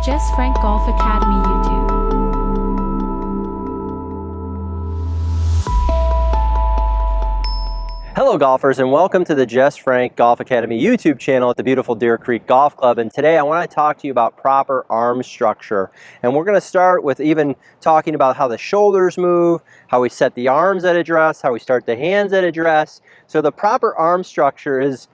Jess Frank Golf Academy YouTube. Hello golfers, and welcome to the Jess Frank Golf Academy YouTube channel at the beautiful Deer Creek Golf Club. And today I want to talk to you about proper arm structure. And we're going to start with even talking about how the shoulders move, how we set the arms at address, how we start the hands at address. So the proper arm structure is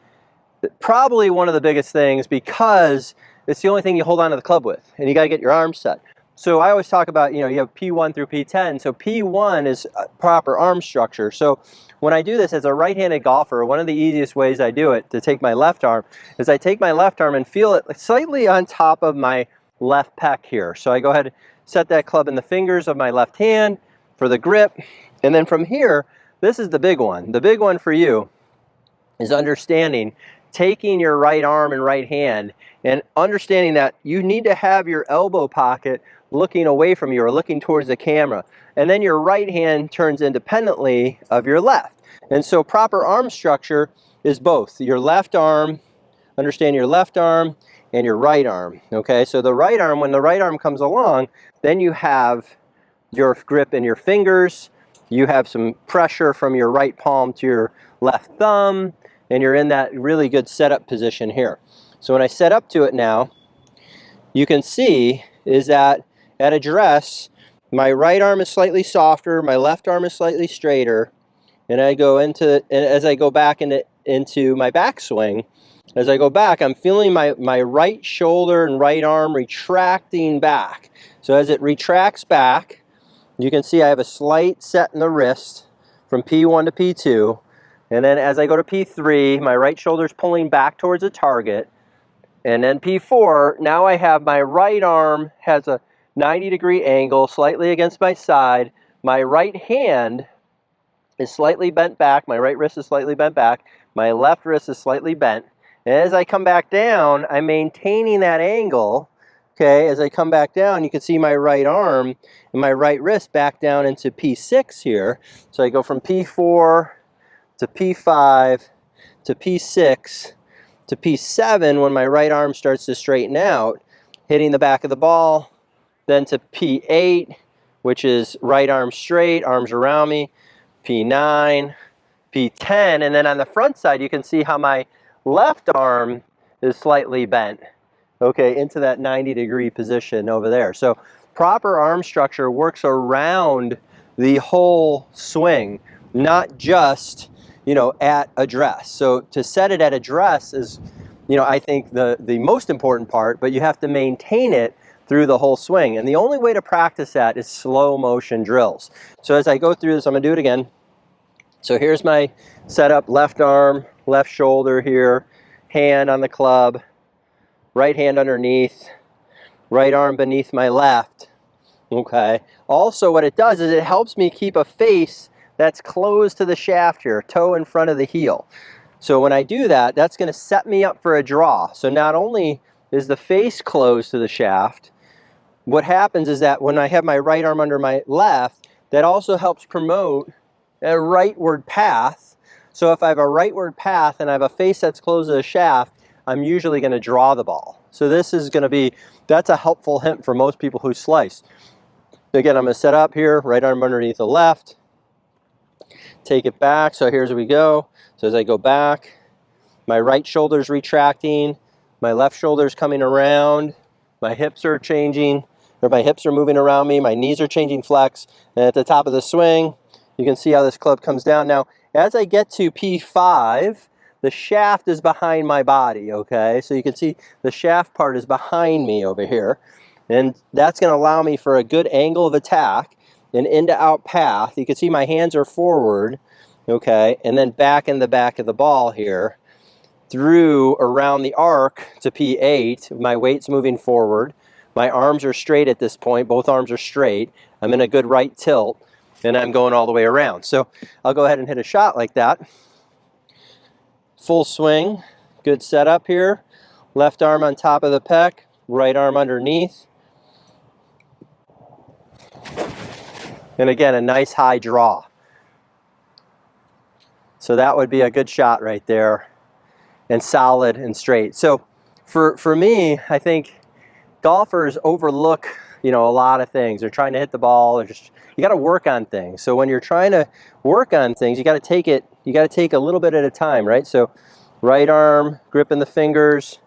probably one of the biggest things because it's the only thing you hold onto the club with, and you got to get your arms set. So I always talk about, you have P1 through P10. So P1 is proper arm structure. So when I do this as a right-handed golfer, one of the easiest ways I do it to take my left arm is I take my left arm and feel it slightly on top of my left pec here. So I go ahead and set that club in the fingers of my left hand for the grip. And then from here, this is the big one. The big one for you is understanding taking your right arm and right hand and understanding that you need to have your elbow pocket looking away from you or looking towards the camera. And then your right hand turns independently of your left. And so proper arm structure is both your left arm, understand your left arm, and your right arm. Okay, so the right arm, when the right arm comes along, then you have your grip in your fingers, you have some pressure from your right palm to your left thumb, and you're in that really good setup position here. So when I set up to it now, you can see is that at address, my right arm is slightly softer, my left arm is slightly straighter, and as I go back into my backswing, as I go back, I'm feeling my right shoulder and right arm retracting back. So as it retracts back, you can see I have a slight set in the wrist from P1 to P2, and then as I go to P3, my right shoulder is pulling back towards the target, and then P4, now I have my right arm has a 90-degree angle, slightly against my side. My right hand is slightly bent back. My right wrist is slightly bent back. My left wrist is slightly bent. And as I come back down, I'm maintaining that angle. Okay, as I come back down, you can see my right arm and my right wrist back down into P6 here. So I go from P4 to P5 to P6 to P7 when my right arm starts to straighten out, hitting the back of the ball. Then to P8, which is right arm straight, arms around me, P9, P10, and then on the front side you can see how my left arm is slightly bent, okay, into that 90-degree position over there. So proper arm structure works around the whole swing, not just, at address. So to set it at address is, I think the most important part, but you have to maintain it through the whole swing. And the only way to practice that is slow motion drills. So as I go through this, I'm going to do it again. So here's my setup: left arm, left shoulder here, hand on the club, right hand underneath, right arm beneath my left. Okay. Also what it does is it helps me keep a face that's closed to the shaft here, toe in front of the heel. So when I do that, that's going to set me up for a draw. So not only is the face closed to the shaft, what happens is that when I have my right arm under my left, that also helps promote a rightward path. So if I have a rightward path and I have a face that's closed to the shaft, I'm usually going to draw the ball. So this is going to be, that's a helpful hint for most people who slice. Again, I'm going to set up here, right arm underneath the left, take it back. So here's where we go. So as I go back, my right shoulder's retracting, my left shoulder's coming around, my hips are changing, or my hips are moving around me, my knees are changing flex, and at the top of the swing, you can see how this club comes down. Now, as I get to P5, the shaft is behind my body, okay? So you can see the shaft part is behind me over here, and that's going to allow me for a good angle of attack, an in-to-out path. You can see my hands are forward, okay, and then back in the back of the ball here, through around the arc to P8, my weight's moving forward. My arms are straight at this point. Both arms are straight. I'm in a good right tilt, and I'm going all the way around. So I'll go ahead and hit a shot like that. Full swing, good setup here. Left arm on top of the pec, right arm underneath. And again, a nice high draw. So that would be a good shot right there, and solid and straight. So for me, I think golfers overlook, you know, a lot of things. They're trying to hit the ball, or just, you got to work on things. So when you're trying to work on things, you got to take it, you got to take a little bit at a time, right? So right arm gripping the fingers,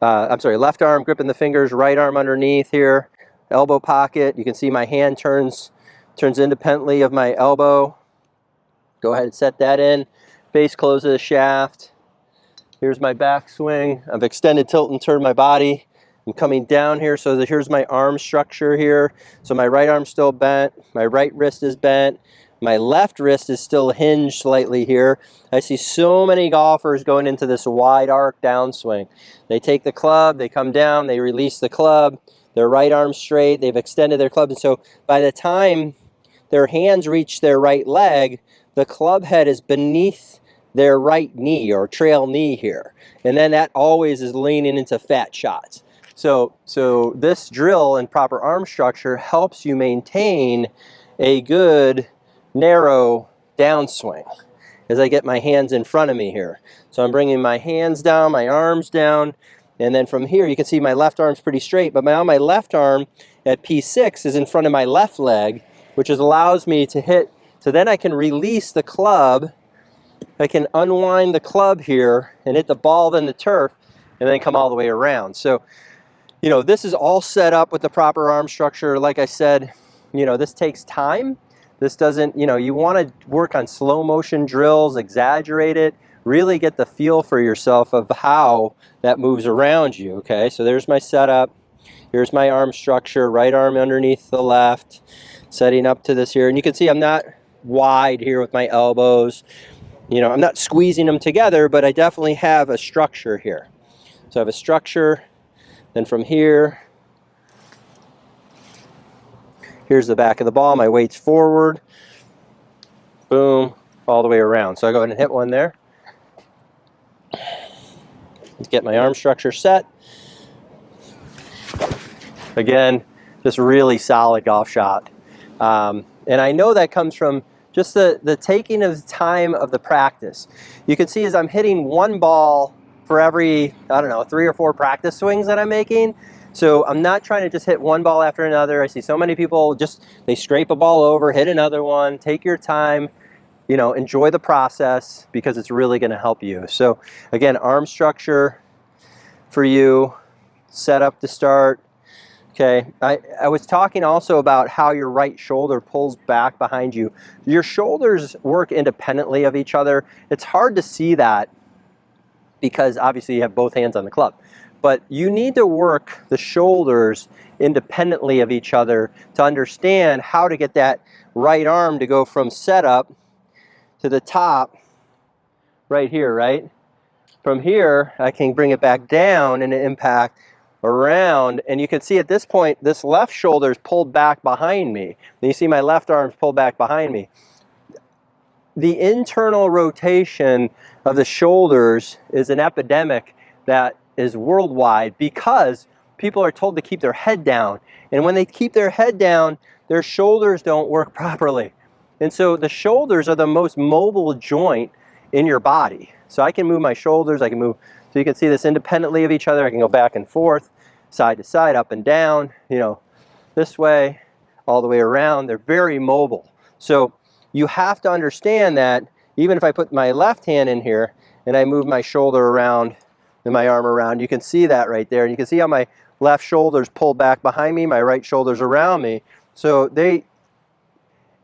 I'm sorry, left arm gripping the fingers, right arm underneath here, elbow pocket. You can see my hand turns independently of my elbow. Go ahead and set that in. Face close of the shaft. Here's my backswing. I've extended tilt and turned my body. I'm coming down here, so here's my arm structure here. So my right arm's still bent, my right wrist is bent, my left wrist is still hinged slightly here. I see so many golfers going into this wide arc downswing. They take the club, they come down, they release the club, their right arm straight, they've extended their club, and so by the time their hands reach their right leg, the club head is beneath their right knee or trail knee here. And then that always is leaning into fat shots. So this drill and proper arm structure helps you maintain a good narrow downswing as I get my hands in front of me here. So I'm bringing my hands down, my arms down, and then from here you can see my left arm's pretty straight, but now my left arm at P6 is in front of my left leg, which allows me to hit, so then I can release the club, I can unwind the club here and hit the ball then the turf and then come all the way around. So, you know, this is all set up with the proper arm structure. Like I said, you know, this takes time. This doesn't, you know, you want to work on slow motion drills, exaggerate it, really get the feel for yourself of how that moves around you, okay? So there's my setup. Here's my arm structure, right arm underneath the left, setting up to this here. And you can see I'm not wide here with my elbows. You know, I'm not squeezing them together, but I definitely have a structure here. So I have a structure. Then from here, here's the back of the ball. My weight's forward. Boom, all the way around. So I go ahead and hit one there. Let's get my arm structure set. Again, just really solid golf shot. And I know that comes from just the taking of time of the practice. You can see as I'm hitting one ball for every, I don't know, 3 or 4 practice swings that I'm making. So I'm not trying to just hit one ball after another. I see so many people just, they scrape a ball over, hit another one. Take your time, you know, enjoy the process because it's really going to help you. So again, arm structure for you, set up to start. Okay, I was talking also about how your right shoulder pulls back behind you. Your shoulders work independently of each other. It's hard to see that because obviously you have both hands on the club. But you need to work the shoulders independently of each other to understand how to get that right arm to go from setup to the top right here, right? From here, I can bring it back down and impact around, and you can see at this point this left shoulder is pulled back behind me. And you see my left arm's pulled back behind me. The internal rotation of the shoulders is an epidemic that is worldwide because people are told to keep their head down, and when they keep their head down, their shoulders don't work properly. And so the shoulders are the most mobile joint in your body. So I can move my shoulders, I can move, so you can see this independently of each other. I can go back and forth, side to side, up and down, you know, this way, all the way around. They're very mobile. So you have to understand that even if I put my left hand in here and I move my shoulder around and my arm around, you can see that right there. And you can see how my left shoulder's pulled back behind me, my right shoulder's around me. So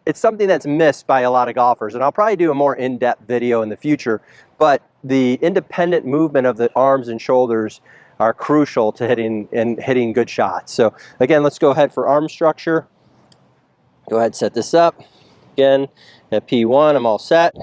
it's something that's missed by a lot of golfers, and I'll probably do a more in-depth video in the future, but the independent movement of the arms and shoulders are crucial to hitting good shots. So again, let's go ahead for arm structure. Go ahead and set this up. Again, at P1, I'm all set.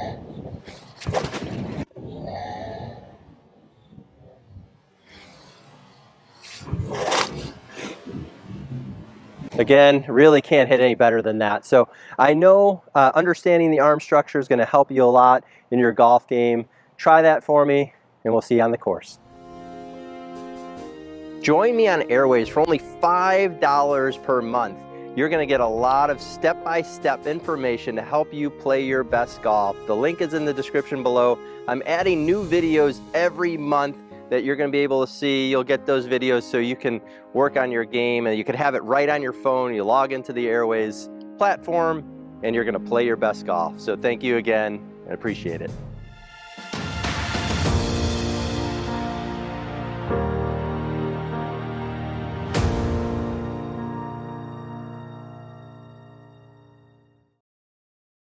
Again, really can't hit any better than that. So I know understanding the arm structure is going to help you a lot in your golf game. Try that for me, and we'll see you on the course. Join me on Airways for only $5 per month. You're going to get a lot of step-by-step information to help you play your best golf. The link is in the description below. I'm adding new videos every month that you're going to be able to see. You'll get those videos so you can work on your game, and you can have it right on your phone. You log into the Airways platform and you're going to play your best golf. So thank you again. I appreciate it.